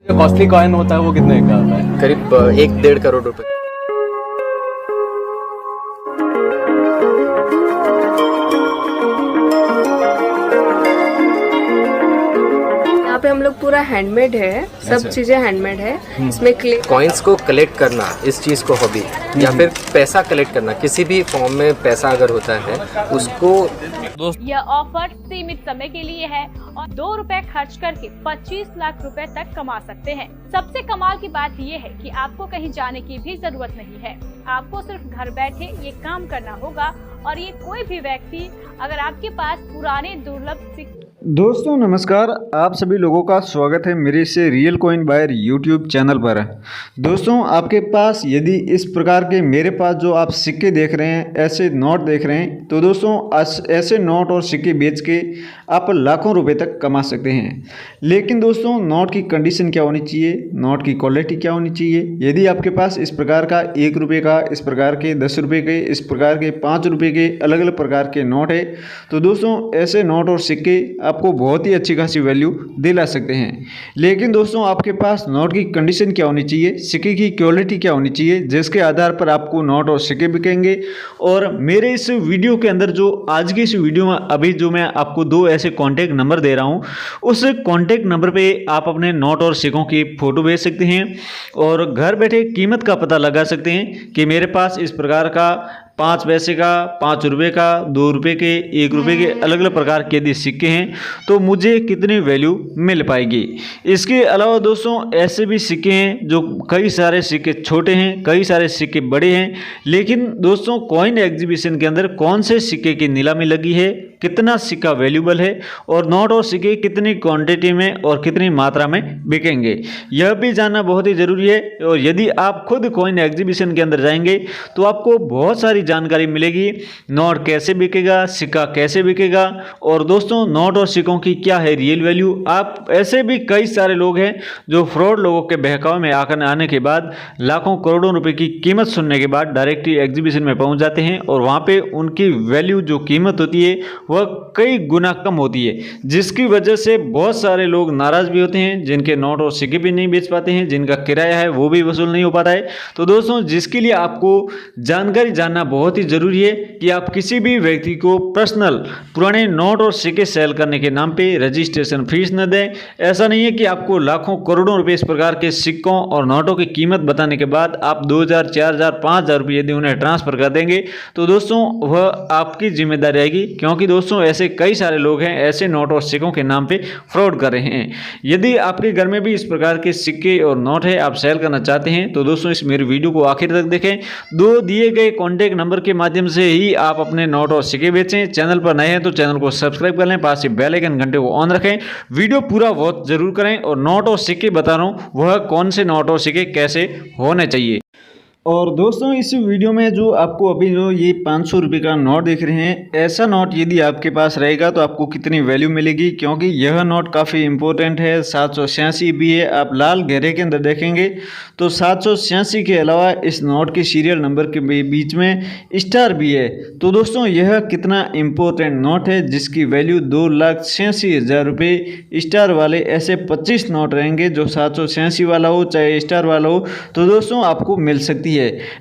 जो costly coin होता है वो कितने का आता है? करीब 1-1.5 करोड़ रुपए। यहाँ पे हम लोग पूरा हैंडमेड है, सब अच्छा। चीजें हैंडमेड है। इसमें क्ले कॉइन्स को कलेक्ट करना, इस चीज़ को हॉबी, या फिर पैसा कलेक्ट करना, किसी भी फॉर्म में पैसा अगर होता है उसको। यह ऑफर सीमित समय के लिए है और 2 रुपए खर्च करके 25 लाख रुपए तक कमा सकते हैं। सबसे कमाल की बात यह है कि आपको कहीं जाने की भी जरूरत नहीं है। आपको सिर्फ घर बैठे ये काम करना होगा और ये कोई भी व्यक्ति अगर आपके पास पुराने दुर्लभ दोस्तों नमस्कार, आप सभी लोगों का स्वागत है मेरे से real coin buyer YouTube channel पर। दोस्तों आपके पास यदि इस प्रकार के मेरे पास जो आप सिक्के देख रहे हैं, ऐसे नोट देख रहे हैं, तो दोस्तों ऐसे नोट और सिक्के बेच के आप लाखों रुपए तक कमा सकते हैं। लेकिन दोस्तों नोट की कंडीशन क्या होनी चाहिए, नोट की क्वालिटी क्या होनी चाहिए। यदि आपके पास इस प्रकार का 1 रुपये का, इस प्रकार के 10 रुपये के, इस प्रकार के 5 रुपये के अलग अलग प्रकार के नोट है, तो दोस्तों ऐसे नोट और सिक्के आपको बहुत ही अच्छी खासी वैल्यू दिला सकते हैं। लेकिन दोस्तों आपके पास नोट की कंडीशन क्या होनी चाहिए, सिक्के की क्वालिटी क्या होनी चाहिए, जिसके आधार पर आपको नोट और सिक्के बिकेंगे। और मेरे इस वीडियो के अंदर जो आज की इस वीडियो में अभी जो मैं आपको 2 ऐसे कॉन्टैक्ट नंबर दे रहा हूँ, उस कॉन्टैक्ट नंबर पे आप अपने नोट और सिक्कों की फ़ोटो भेज सकते हैं और घर बैठे कीमत का पता लगा सकते हैं कि मेरे पास इस प्रकार का 5 पैसे का, 5 रुपये का, 2 रुपये के, 1 रुपये के अलग अलग प्रकार के यदि सिक्के हैं तो मुझे कितनी वैल्यू मिल पाएगी। इसके अलावा दोस्तों ऐसे भी सिक्के हैं जो कई सारे सिक्के छोटे हैं, कई सारे सिक्के बड़े हैं। लेकिन दोस्तों कॉइन एग्जीबिशन के अंदर कौन से सिक्के की नीलामी लगी है, कितना सिक्का वैल्यूबल है और नोट और सिक्के कितनी क्वांटिटी में और कितनी मात्रा में बिकेंगे, यह भी जानना बहुत ही ज़रूरी है। और यदि आप खुद कॉइन एग्जीबिशन के अंदर जाएंगे तो आपको बहुत सारी जानकारी मिलेगी, नोट कैसे बिकेगा, सिक्का कैसे बिकेगा और दोस्तों नोट और सिक्कों की क्या है रियल वैल्यू। आप ऐसे भी कई सारे लोग हैं जो फ्रॉड लोगों के बहकावे में आने के बाद लाखों करोड़ों रुपए की कीमत सुनने के बाद डायरेक्ट एग्जीबिशन में पहुंच जाते हैं और वहां पे उनकी वैल्यू जो कीमत होती है वह कई गुना कम होती है, जिसकी वजह से बहुत सारे लोग नाराज भी होते हैं, जिनके नोट और सिक्के भी नहीं बेच पाते हैं, जिनका किराया है वो भी वसूल नहीं हो पाता है। तो दोस्तों जिसके लिए आपको जानकारी जानना बहुत ही जरूरी है कि आप किसी भी व्यक्ति को पर्सनल पुराने नोट और सिक्के सेल करने के नाम पे रजिस्ट्रेशन फीस न दें। ऐसा नहीं है कि आपको लाखों करोड़ों रुपए इस प्रकार के सिक्कों और नोटों की कीमत बताने के बाद आप 2000, 4000, 5000 रुपये यदि उन्हें ट्रांसफर कर देंगे तो दोस्तों वह आपकी जिम्मेदारी रहेगी, क्योंकि दोस्तों ऐसे कई सारे लोग हैं ऐसे नोट और सिक्कों के नाम पे फ्रॉड कर रहे हैं। यदि आपके घर में भी इस प्रकार के सिक्के और नोट है, आप सेल करना चाहते हैं, तो दोस्तों इस मेरे वीडियो को आखिर तक देखें। 2 दिए गए कॉन्टैक्ट नंबर के माध्यम से ही आप अपने नोट और सिक्के बेचें। चैनल पर नए हैं तो चैनल को सब्सक्राइब कर लें, पास से बेल आइकन घंटे को ऑन रखें, वीडियो पूरा वॉच जरूर करें। और नोट और सिक्के बता रहा हूँ वह कौन से नोट और सिक्के कैसे होने चाहिए। और दोस्तों इस वीडियो में जो आपको अभी जो ये 500 रुपये का नोट देख रहे हैं, ऐसा नोट यदि आपके पास रहेगा तो आपको कितनी वैल्यू मिलेगी, क्योंकि यह नोट काफ़ी इंपॉर्टेंट है। 786 भी है, आप लाल घेरे के अंदर देखेंगे तो 786 के अलावा इस नोट के सीरियल नंबर के बीच में स्टार भी है। तो दोस्तों यह कितना इम्पोर्टेंट नोट है जिसकी वैल्यू 2,86,000 रुपये। स्टार वाले ऐसे 25 नोट रहेंगे जो 786 वाला हो चाहे स्टार वाला हो, तो दोस्तों आपको मिल सकती है।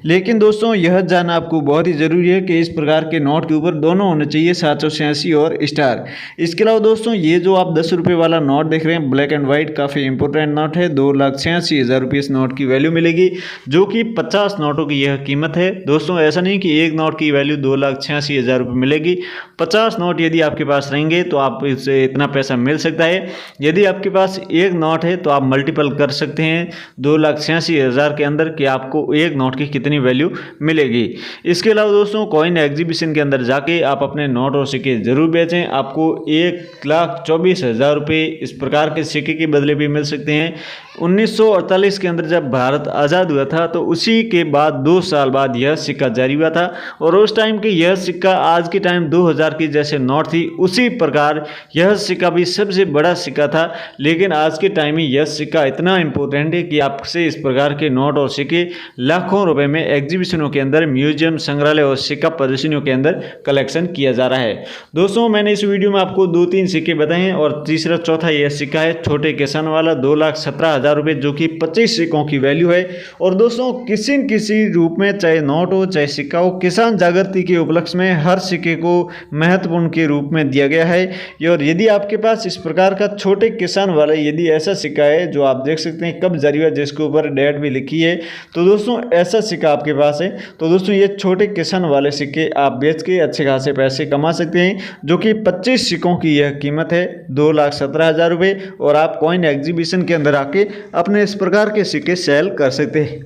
लेकिन दोस्तों यह जानना आपको बहुत ही जरूरी है कि इस प्रकार के नोट के ऊपर दोनों होने चाहिए, 786 और स्टार। इसके अलावा दोस्तों ये जो आप 10 रुपये वाला नोट देख रहे हैं ब्लैक एंड व्हाइट, काफ़ी इंपॉर्टेंट नोट है। 2,86,000 रुपये इस नोट की वैल्यू मिलेगी, जो कि 50 नोटों की यह कीमत है। दोस्तों ऐसा नहीं कि एक नोट की वैल्यू 2,86,000 रुपये मिलेगी, 50 नोट यदि आपके पास रहेंगे तो आप इससे इतना पैसा मिल सकता है। यदि आपके पास एक नोट है तो आप मल्टीपल कर सकते हैं 2,86,000 के अंदर कि आपको एक नोट की कितनी वैल्यू मिलेगी। इसके अलावा दोस्तों कॉइन एग्जीबिशन के अंदर जाके आप अपने नोट और सिक्के जरूर बेचें, आपको 1,24,000 रुपये इस प्रकार के सिक्के के बदले भी मिल सकते हैं। 1948 के अंदर जब भारत आज़ाद हुआ था तो उसी के बाद 2 साल बाद यह सिक्का जारी हुआ था और उस टाइम के यह सिक्का आज के टाइम 2000 की जैसे नोट थी उसी प्रकार यह सिक्का भी सबसे बड़ा सिक्का था। लेकिन आज के टाइम में यह सिक्का इतना इंपॉर्टेंट है कि आपसे इस प्रकार के नोट और सिक्के लाखों लाखों रुपए में एग्जीबिशनों के अंदर, म्यूजियम, संग्रहालय और सिक्का प्रदर्शनियों के अंदर कलेक्शन किया जा रहा है। दोस्तों मैंने इस वीडियो में आपको 2-3 सिक्के बताए हैं और तीसरा चौथा यह सिक्का है छोटे किसान वाला 2,17,000 रुपये, जो कि 25 सिक्कों की वैल्यू है। और दोस्तों किसी न किसी रूप में, चाहे नोट हो चाहे सिक्का हो, किसान जागृति के उपलक्ष्य में हर सिक्के को महत्वपूर्ण के रूप में दिया गया है। और यदि आपके पास इस प्रकार का छोटे किसान वाला यदि ऐसा सिक्का है जो आप देख सकते हैं कब जारी हुआ, जिसके ऊपर डेट भी लिखी है, तो दोस्तों ऐसा सिक्का आपके पास है तो दोस्तों ये छोटे किसान वाले सिक्के आप बेच के अच्छे खासे पैसे कमा सकते हैं, जो कि 25 सिक्कों की यह कीमत है 2,17,000 रुपये। और आप कॉइन एग्जीबिशन के अंदर आके अपने इस प्रकार के सिक्के सेल कर सकते हैं।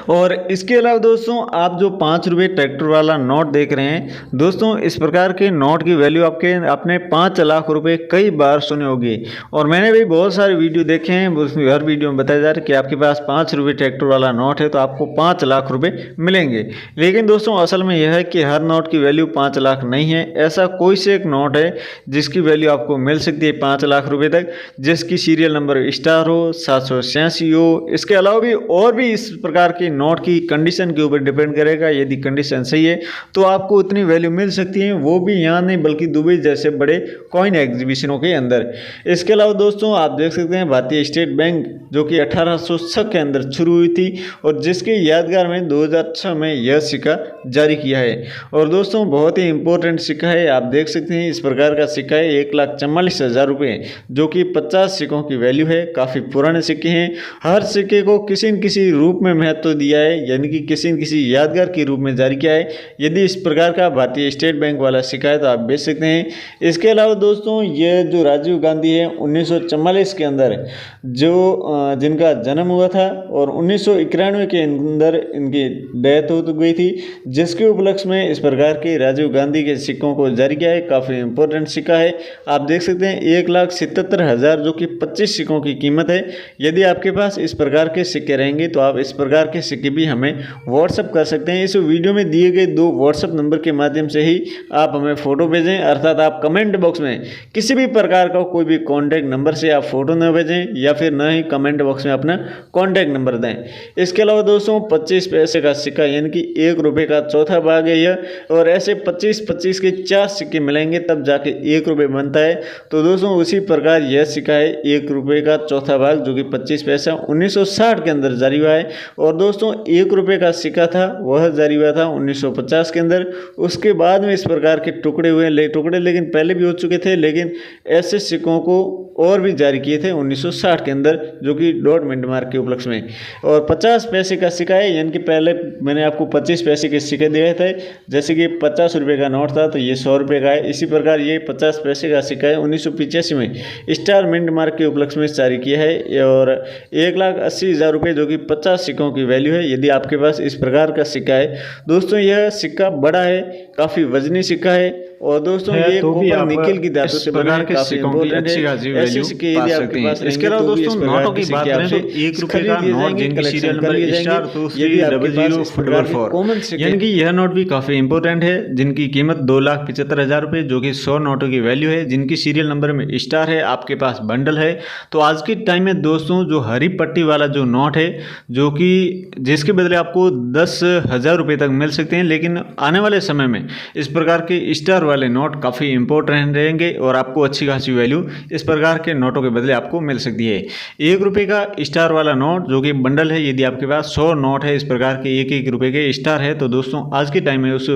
और इसके अलावा दोस्तों आप जो 5 रुपये ट्रैक्टर वाला नोट देख रहे हैं, दोस्तों इस प्रकार के नोट की वैल्यू आपने 5 लाख रुपए कई बार सुने होंगे। और मैंने भी बहुत सारे वीडियो देखे हैं, उसमें हर वीडियो में बताया जा रहा है कि आपके पास 5 रुपये ट्रैक्टर वाला नोट है तो आपको 5 लाख रुपए मिलेंगे। लेकिन दोस्तों असल में यह है कि हर नोट की वैल्यू 5 लाख नहीं है। ऐसा कोई से एक नोट है जिसकी वैल्यू आपको मिल सकती है 5 लाख रुपये तक, जिसकी सीरियल नंबर स्टार हो, 786 हो। इसके अलावा भी और भी इस प्रकार के नोट की कंडीशन के ऊपर डिपेंड करेगा। यदि कंडीशन सही है तो आपको उतनी वैल्यू मिल सकती है, वो भी यहाँ नहीं बल्कि दुबई जैसे बड़े कॉइन एग्जीबिशनों के अंदर। इसके अलावा दोस्तों आप देख सकते हैं भारतीय स्टेट बैंक जो कि 1806 के अंदर शुरू हुई थी और जिसके यादगार में 2006 में यह सिक्का जारी किया है। और दोस्तों बहुत ही इंपॉर्टेंट सिक्का है, आप देख सकते हैं इस प्रकार का सिक्का है 1,44,000 रुपये, जो कि 50 सिक्कों की वैल्यू है। काफ़ी पुराने सिक्के हैं, हर सिक्के को किसी न किसी रूप में महत्व दिया है, यानी कि किसी न किसी यादगार के रूप में जारी किया है। यदि इस प्रकार का भारतीय स्टेट बैंक वाला सिक्का है तो आप बेच सकते हैं। इसके अलावा दोस्तों ये जो राजीव गांधी है 1944 के अंदर जो जिनका जन्म हुआ था और 1991 के अंदर इनकी डेथ हो गई थी, जिसके उपलक्ष्य में इस प्रकार के राजीव गांधी के सिक्कों को जारी किया है। काफ़ी इंपॉर्टेंट सिक्का है, आप देख सकते हैं 1,77,000 जो कि 25 सिक्कों की कीमत है। यदि आपके पास इस प्रकार के सिक्के रहेंगे तो आप इस प्रकार के सिक्के भी हमें व्हाट्सअप कर सकते हैं। इस वीडियो में दिए गए 2 व्हाट्सअप नंबर के माध्यम से ही आप हमें फ़ोटो भेजें, अर्थात आप कमेंट बॉक्स में किसी भी प्रकार का कोई भी कॉन्टैक्ट नंबर से आप फ़ोटो न भेजें या फिर न ही कमेंट बॉक्स में अपना कॉन्टैक्ट नंबर दें। इसके अलावा दोस्तों 25 पैसे का सिक्का यानी कि 1 रुपये का चौथा भाग है यह, और ऐसे 25-25 के 4 सिक्के मिलेंगे तब जाके 1 रुपये बनता है। तो दोस्तों उसी प्रकार यह सिक्का है 1 रुपये का चौथा भाग जो कि 25 पैसा 1960 के अंदर जारी हुआ है। और दोस्तों 1 रुपये का सिक्का था वह जारी हुआ था 1950 के अंदर। उसके बाद में इस प्रकार के टुकड़े हुए टुकड़े लेकिन पहले भी हो चुके थे, लेकिन ऐसे सिक्कों को और भी जारी किए थे 1960 के अंदर, जो कि डॉट मिनट मार्क के उपलक्ष्य में। और 50 पैसे का सिक्का है, यानी कि पहले मैंने आपको 25 पैसे के सिक्के दिए थे, जैसे कि 50 रुपये का नोट था तो ये 100 रुपये का है। इसी प्रकार ये 50 पैसे का सिक्का है 1985 में स्टार मिंट मार्क के उपलक्ष्य में जारी किया है और 1,80,000 रुपये जो कि 50 सिक्कों की वैल्यू है। यदि आपके पास इस प्रकार का सिक्का है दोस्तों, यह सिक्का बड़ा है, काफ़ी वजनी सिक्का है और दोस्तों ये तो भी कॉपर निकल की धातु से बना है, काफी इंपॉर्टेंट है। ऐसे सिक्के यदि आपके पास इसके अलावा दोस्तों नोटों की बात करें तो 1 रुपये का नोट जिनकी सीरियल नंबर स्टार 2300444, यानी कि यह नोट भी काफ़ी इंपॉर्टेंट है, जिनकी कीमत 2,75,000 रुपये जो कि 100 नोटों की वैल्यू है, जिनकी सीरियल नंबर में स्टार है, आपके पास बंडल है। तो आज के टाइम में दोस्तों जो हरी पट्टी वाला जो नोट है जो कि जिसके बदले आपको 10,000 रुपये तक मिल सकते हैं, लेकिन आने वाले समय में इस प्रकार के स्टार वाले नोट काफ़ी इंपॉर्टेंट रहेंगे और आपको अच्छी खासी वैल्यू इस प्रकार के नोटों के बदले आपको मिल सकती है। 1 रुपये का स्टार वाला नोट जो कि बंडल है, यदि आपके पास 100 नोट है इस प्रकार के 1-1 रुपये के स्टार है, तो दोस्तों आज के टाइम में उस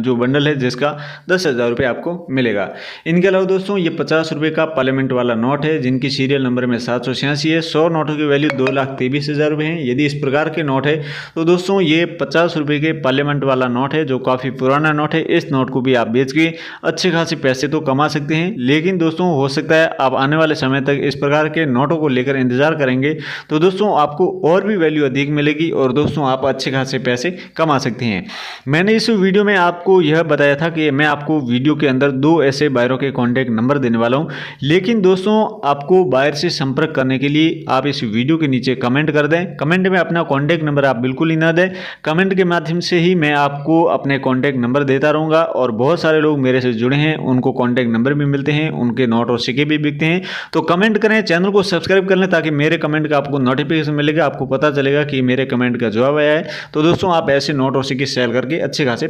जो बंडल है जिसका 10,000 रुपये आपको मिलेगा। इनके अलावा दोस्तों ये 50 रुपये का पार्लियामेंट वाला नोट है, जिनकी सीरियल नंबर में 786 है। 100 नोटों की वैल्यू 2,23,000 रुपये है। यदि इस प्रकार के नोट है तो दोस्तों ये 50 रुपये के पार्लियामेंट वाला नोट है जो काफ़ी पुराना नोट है। इस नोट को भी आप बेच के अच्छे खासे पैसे तो कमा सकते हैं, लेकिन दोस्तों हो सकता है आप आने वाले समय तक इस प्रकार के नोटों को लेकर इंतजार करेंगे तो दोस्तों आपको और भी वैल्यू अधिक मिलेगी और दोस्तों आप अच्छे खासे पैसे कमा सकते हैं। मैंने इस वीडियो में आपको यह बताया था कि मैं आपको वीडियो के अंदर 2 ऐसे बायरों के कॉन्टैक्ट नंबर देने वाला हूं, लेकिन दोस्तों आपको बायर से संपर्क करने के लिए आप इस वीडियो के नीचे कमेंट कर दें। कमेंट में अपना कॉन्टैक्ट नंबर आप बिल्कुल ही ना दें, कमेंट के माध्यम से ही मैं आपको अपने कॉन्टैक्ट नंबर देता रहूँगा और बहुत सारे लोग लोग मेरे से जुड़े हैं उनको कॉन्टैक्ट नंबर भी मिलते हैं, उनके नोट और सिक्के भी बिकते हैं। तो कमेंट करें, चैनल को सब्सक्राइब कर लें ताकि मेरे कमेंट का आपको नोटिफिकेशन मिलेगा, आपको पता चलेगा कि मेरे कमेंट का जवाब आया है। तो दोस्तों आप ऐसे नोट और सिक्के सेल करके अच्छे खासे